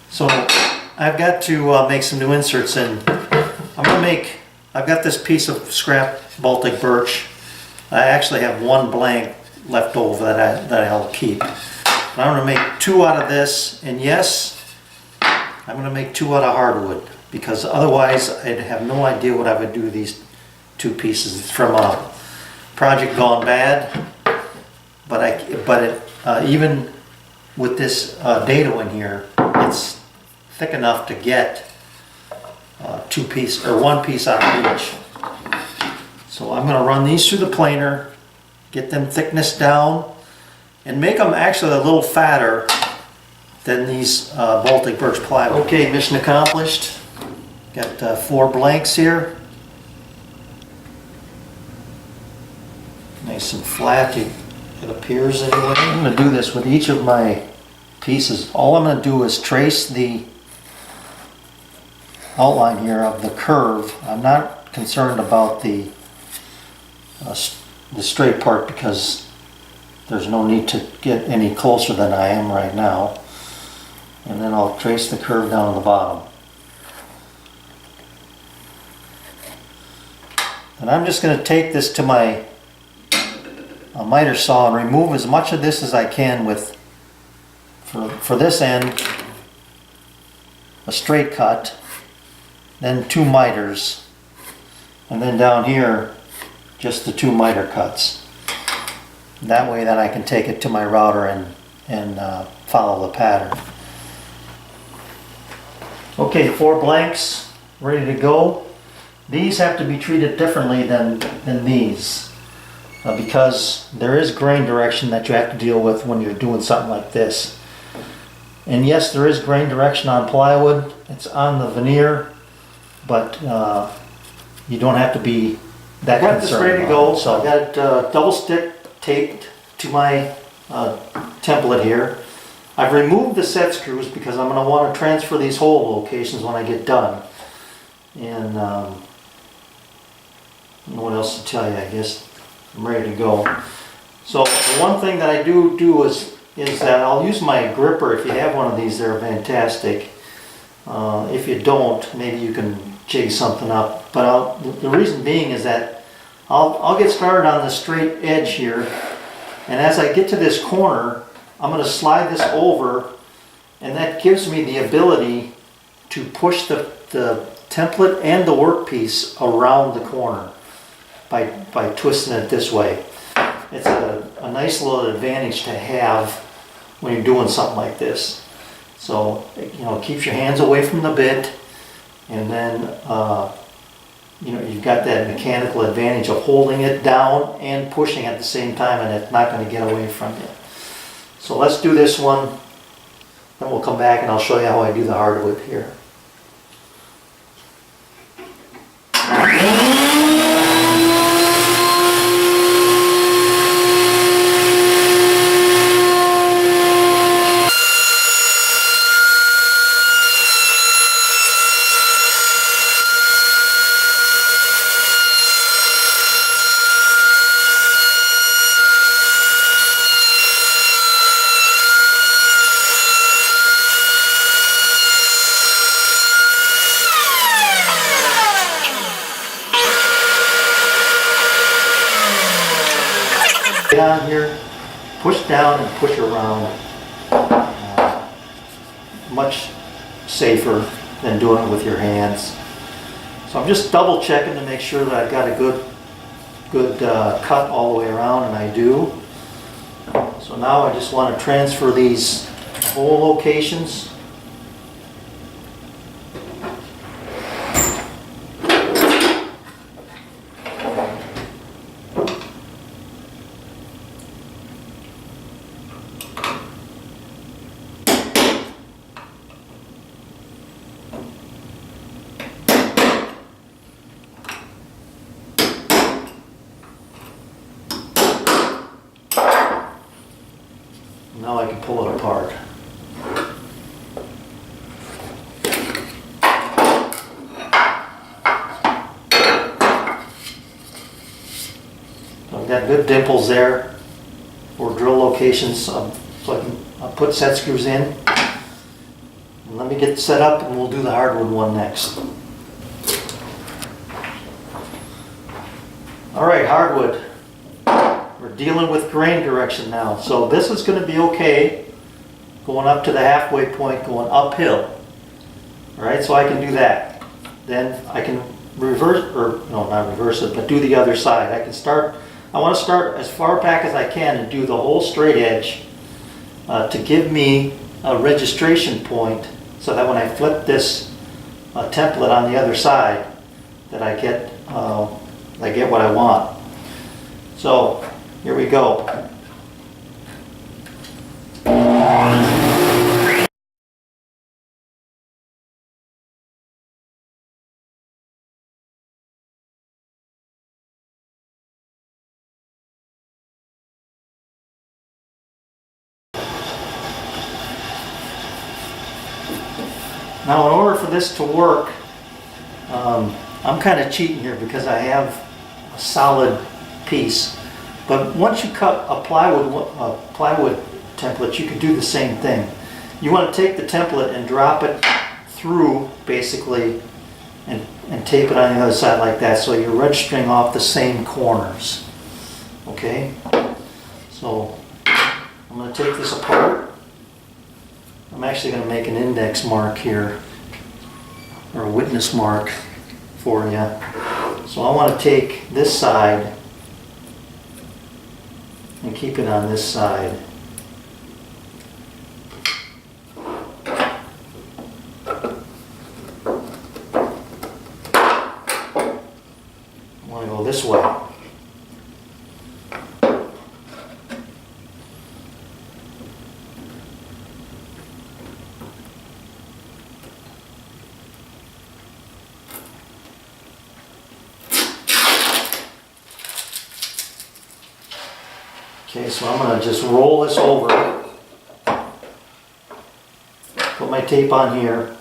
So I've got to make some new inserts, and I've got this piece of scrap Baltic birch. I actually have one blank left over that I'll keep. And I'm going to make two out of this, and yes, I'm going to make two out of hardwood, because otherwise I'd have no idea what I would do with these two pieces. It's from a project gone bad, but even with this dado in here, it's thick enough to get one piece out of each. So I'm going to run these through the planer, get them thickness down, and make them actually a little fatter than these Baltic birch plywood. Okay, mission accomplished. Got 4 blanks here. Nice and flat, it appears anyway. I'm going to do this with each of my pieces. All I'm going to do is trace the outline here of the curve. I'm not concerned about the straight part, because there's no need to get any closer than I am right now. And then I'll trace the curve down to the bottom. And I'm just going to take this to my miter saw and remove as much of this as I can with, for this end, a straight cut, then 2 miters, and then down here just the 2 miter cuts. That way that I can take it to my router and follow the pattern. Okay, 4 blanks ready to go. These have to be treated differently than these, because there is grain direction that you have to deal with when you're doing something like this. And yes, there is grain direction on plywood. It's on the veneer, but you don't have to be that concerned. Got this ready to go. So I've got it double stick taped to my template here. I've removed the set screws because I'm going to want to transfer these hole locations when I get done. And I don't know what else to tell you. I guess I'm ready to go. So the one thing that I do is that I'll use my gripper. If you have one of these, they're fantastic. If you don't, maybe you can jig something up. But the reason being is that I'll get started on the straight edge here, and as I get to this corner, I'm going to slide this over, and that gives me the ability to push the template and the workpiece around the corner by twisting it this way. It's a nice little advantage to have when you're doing something like this. So, you know, it keeps your hands away from the bit, and then you know, you've got that mechanical advantage of holding it down and pushing at the same time, and it's not going to get away from you. So let's do this one, then we'll come back and I'll show you how I do the hardwood here. Down here, push down and push around. Much safer than doing it with your hands. So I'm just double checking to make sure that I've got a good cut all the way around, and I do. So now I just want to transfer these hole locations. Now I can pull it apart. I've got good dimples there for drill locations, so I can put set screws in. Let me get set up and we'll do the hardwood one next. Alright, hardwood. We're dealing with grain direction now. So this is going to be okay going up to the halfway point, going uphill. Alright, so I can do that. Then I can reverse, or no, not reverse it, but do the other side. I want to start as far back as I can and do the whole straight edge to give me a registration point so that when I flip this template on the other side that I get what I want. So here we go. Now in order for this to work, I'm kind of cheating here because I have a solid piece. But once you cut a plywood template, you can do the same thing. You want to take the template and drop it through basically and tape it on the other side like that, so you're registering off the same corners. Okay? So I'm going to take this apart. I'm actually going to make an index mark here, or a witness mark for you. So I want to take this side and keep it on this side. I want to go this way. Okay, so I'm going to just roll this over, put my tape on here,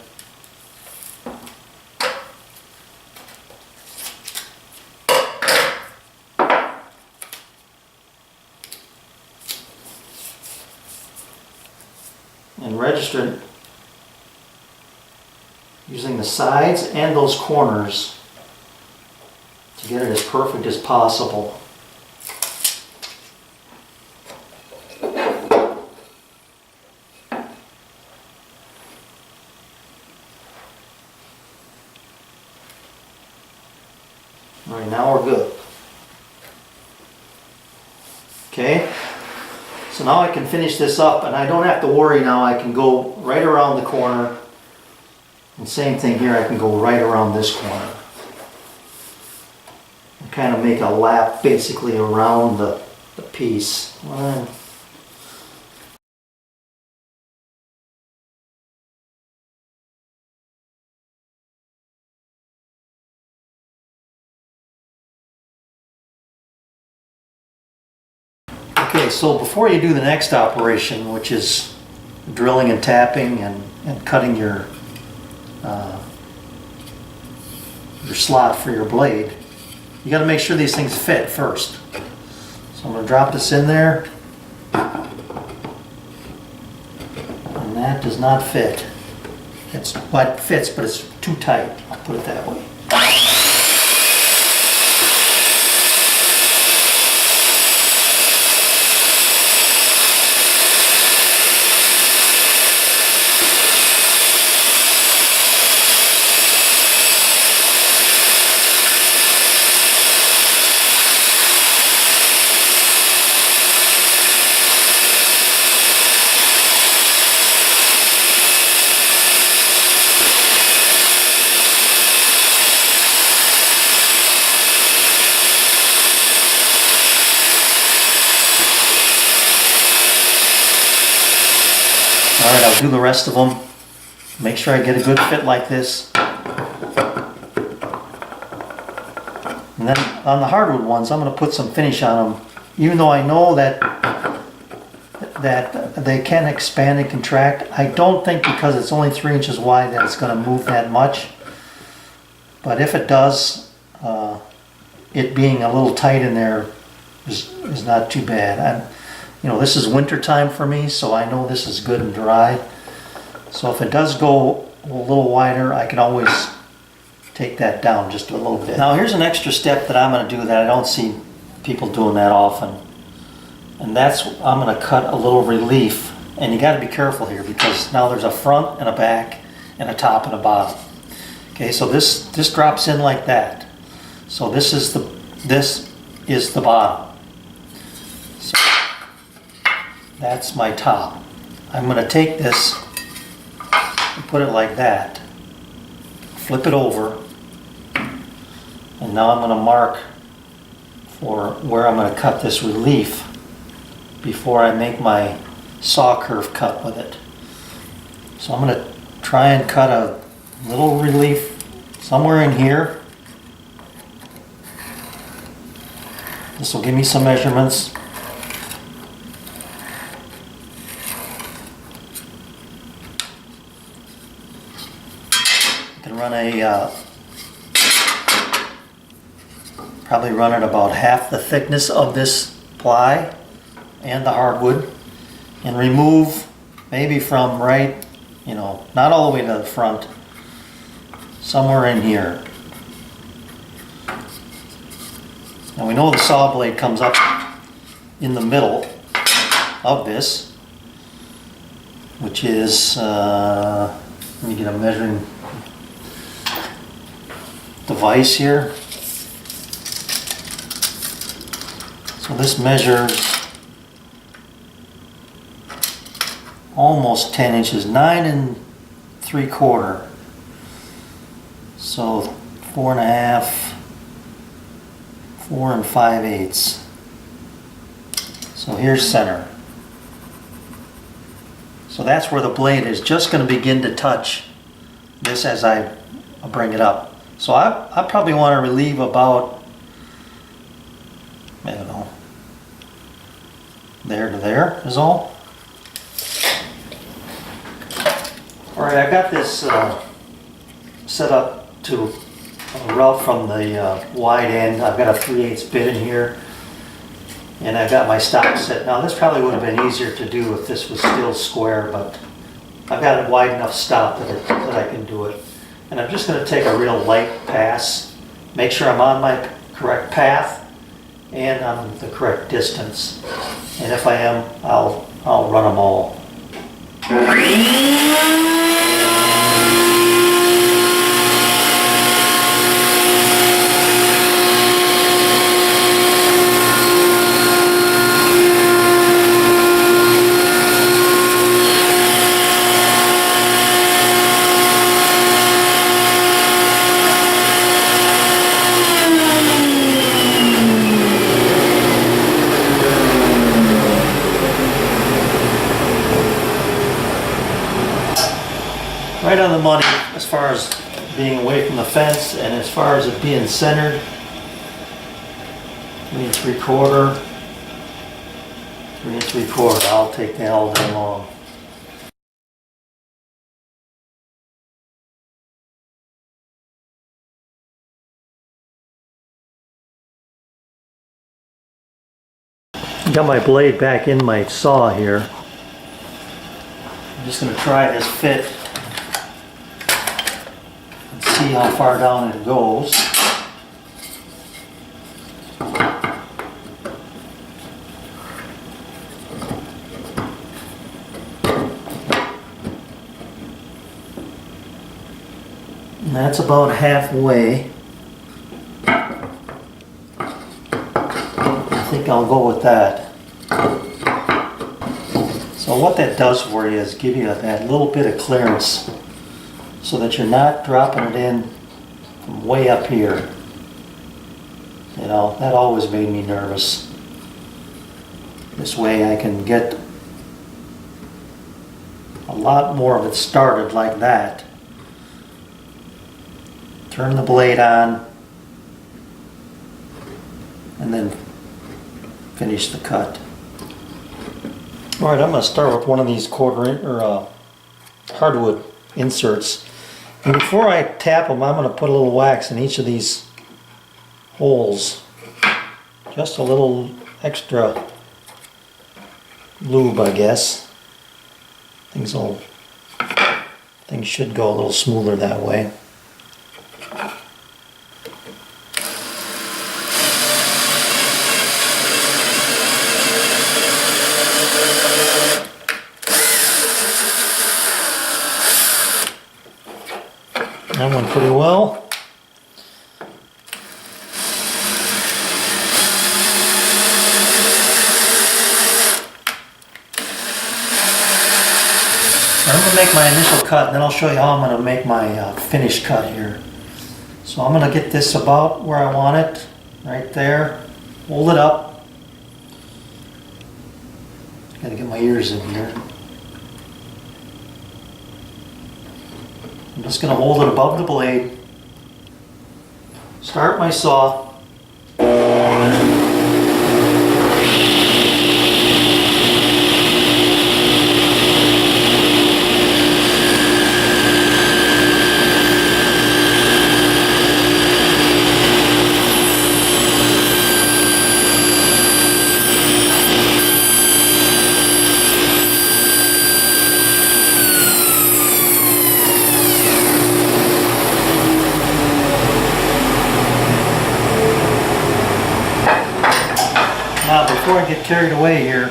and register it using the sides and those corners to get it as perfect as possible. All right, now we're good. Okay, so now I can finish this up and I don't have to worry now. I can go right around the corner, and same thing here, I can go right around this corner and kind of make a lap basically around the piece. Okay, so before you do the next operation, which is drilling and tapping and cutting your slot for your blade, you got to make sure these things fit first. So I'm going to drop this in there, and that does not fit. It fits, but it's too tight. I'll put it that way. Alright, I'll do the rest of them. Make sure I get a good fit like this. And then on the hardwood ones, I'm going to put some finish on them. Even though I know that they can expand and contract, I don't think because it's only 3 inches wide that it's going to move that much. But if it does, it being a little tight in there is not too bad. You know, this is winter time for me, so I know this is good and dry. So if it does go a little wider, I can always take that down just a little bit. Now here's an extra step that I'm going to do that I don't see people doing that often. And that's, I'm going to cut a little relief. And you got to be careful here because now there's a front and a back and a top and a bottom. Okay, so this drops in like that. So this is the bottom. So that's my top. I'm going to take this and put it like that. Flip it over. And now I'm going to mark for where I'm going to cut this relief before I make my saw curve cut with it. So I'm going to try and cut a little relief somewhere in here. This will give me some measurements. I can run probably run it about half the thickness of this ply and the hardwood, and remove maybe from right, not all the way to the front, somewhere in here. Now we know the saw blade comes up in the middle of this, which is, let me get a measuring device here. So this measures almost 10 inches, 9 3/4. So 4 1/2, 4 5/8. So here's center. So that's where the blade is just going to begin to touch this as I bring it up. So I probably want to relieve about, I don't know, there to there is all. Alright, I got this set up to route from the wide end. I've got a 3/8 bit in here, and I've got my stop set. Now this probably would have been easier to do if this was still square, but I've got a wide enough stop that I can do it. And I'm just going to take a real light pass, make sure I'm on my correct path and on the correct distance. And if I am, I'll run them all. Right on the money as far as being away from the fence, and as far as it being centered. 3 3/4, 3 3/4. I'll take that all day long. Got my blade back in my saw here. I'm just going to try this fit. See how far down it goes. And that's about halfway. I think I'll go with that. So what that does for you is give you that little bit of clearance, so that you're not dropping it in from way up here. That always made me nervous. This way I can get a lot more of it started like that. Turn the blade on and then finish the cut. Alright, I'm going to start with one of these hardwood inserts. And before I tap them, I'm going to put a little wax in each of these holes. Just a little extra lube, I guess. Things will Things should go a little smoother that way. That went pretty well. I'm going to make my initial cut, and then I'll show you how I'm going to make my finished cut here. So I'm going to get this about where I want it, right there. Hold it up. Got to get my ears in here. I'm just going to hold it above the blade. Start my saw. Now, before I get carried away here,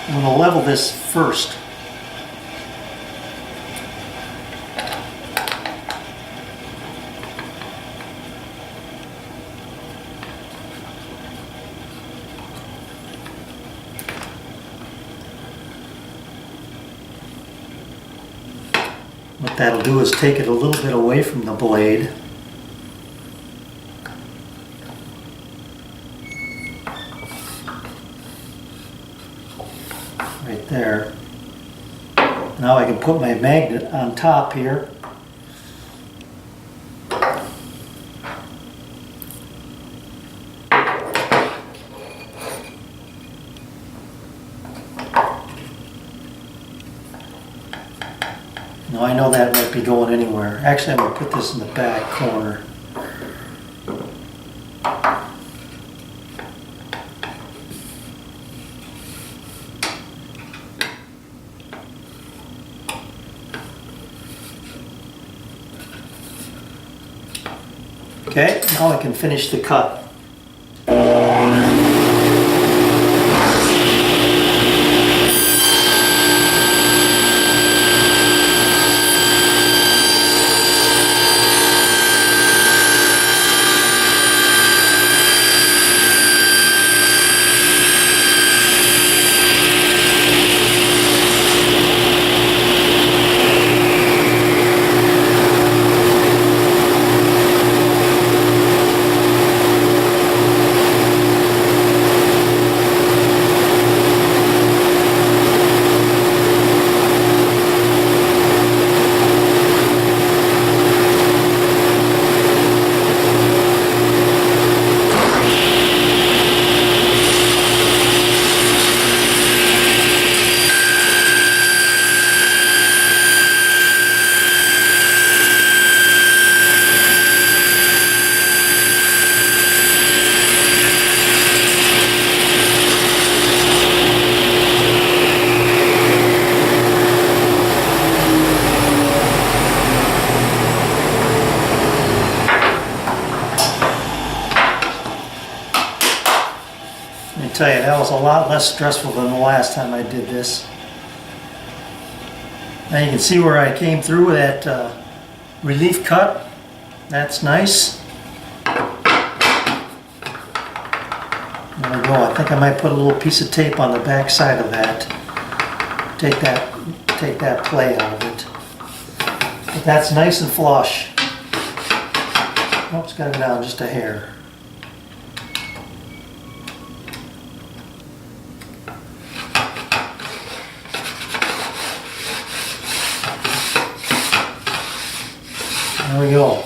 I'm going to level this first. What that'll do is take it a little bit away from the blade. Right there. Now I can put my magnet on top here. Now I know that might be going anywhere. Actually, I'm going to put this in the back corner. Okay, now I can finish the cut. Let me tell you, that was a lot less stressful than the last time I did this. Now you can see where I came through with that relief cut. That's nice. There we go. I think I might put a little piece of tape on the back side of that. Take that play out of it. But that's nice and flush. Oops, got it down just a hair. There we go.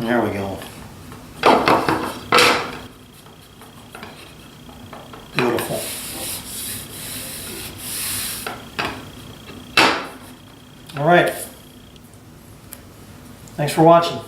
There we go. Beautiful. All right. Thanks for watching.